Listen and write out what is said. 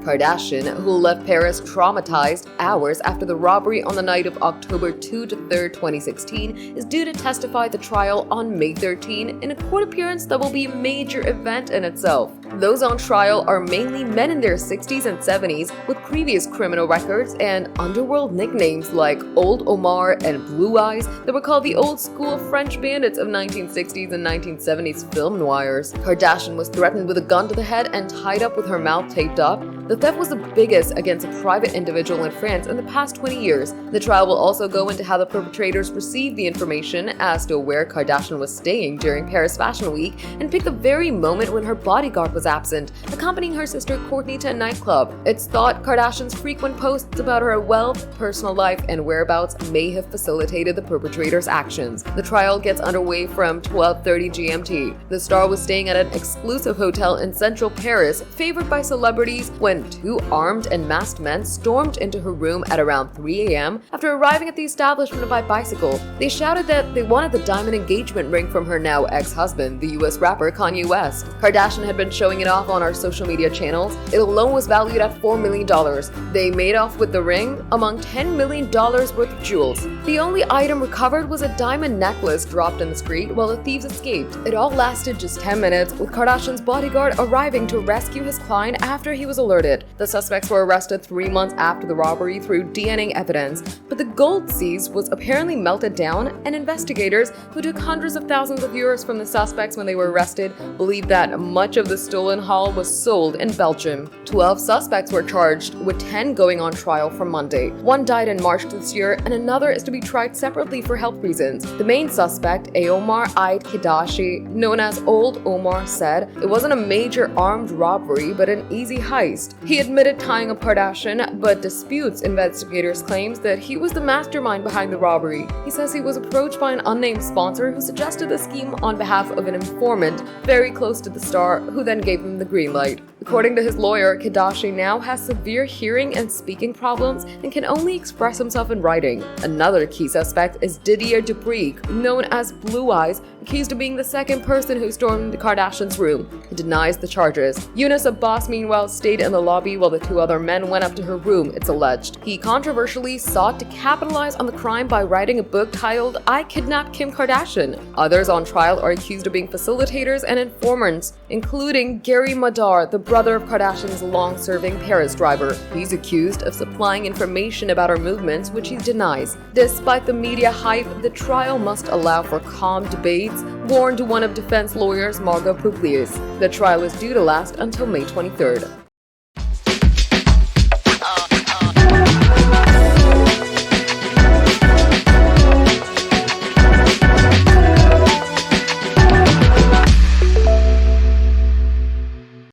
Kardashian, who left Paris traumatized hours after the robbery on the night of October 2 to 3, 2016, is due to testify at the trial on May 13 in a court appearance that will be a major event in itself. Those on trial are mainly men in their 60s and 70s with previous criminal records and underworld nicknames like Old Omar and Blue Eyes that were called the old school French bandits of 1960s and 1970s film noirs. Kardashian was threatened with a gun to the head and tied up with her mouth taped up. The theft was the biggest against a private individual in France in the past 20 years. The trial will also go into how the perpetrators received the information as to where Kardashian was staying during Paris Fashion Week and picked the very moment when her bodyguard was absent, accompanying her sister Kourtney to a nightclub. It's thought Kardashian's frequent posts about her wealth, personal life, and whereabouts may have facilitated the perpetrators' actions. The trial gets underway from 12:30 GMT. The star was staying at an exclusive hotel in central Paris, favored by celebrities, when two armed and masked men stormed into her room at around 3 a.m. after arriving at the establishment by bicycle. They shouted that they wanted the diamond engagement ring from her now ex-husband, the US rapper Kanye West. Kardashian had been showing it off on our social media channels. It alone was valued at $4 million. They made off with the ring among $10 million worth of jewels. The only item recovered was a diamond necklace dropped in the street while the thieves escaped. It all lasted just 10 minutes, with Kardashian's bodyguard arriving to rescue his client after he was alerted. The suspects were arrested 3 months after the robbery through DNA evidence, but the gold seized was apparently melted down, and investigators, who took hundreds of thousands of euros from the suspects when they were arrested, believe that much of the stolen haul was sold in Belgium. 12 suspects were charged, with 10 going on trial from Monday. One died in March this year, and another is to be tried separately for health reasons. The main suspect, Omar Kardashian, known as Old Omar, said it wasn't a major armed robbery but an easy heist. He admitted tying up Kardashian, but disputes investigators' claims that he was the mastermind behind the robbery. He says he was approached by an unnamed sponsor who suggested the scheme on behalf of an informant very close to the star, who then gave him the green light. According to his lawyer, Kardashian now has severe hearing and speaking problems and can only express himself in writing. Another key suspect is Didier Dubrique, known as Blue Eyes, accused of being the second person who stormed the Kardashians' room. He denies the charges. Yunus Abbas, meanwhile, stayed in the lobby while the two other men went up to her room, it's alleged. He controversially sought to capitalize on the crime by writing a book titled I Kidnapped Kim Kardashian. Others on trial are accused of being facilitators and informants, including Gary Madar, the brother of Kardashian's long-serving Paris driver. He's accused of supplying information about her movements, which he denies. Despite the media hype, the trial must allow for calm debates, warned one of defense lawyers Margot Pugliese. The trial is due to last until May 23rd.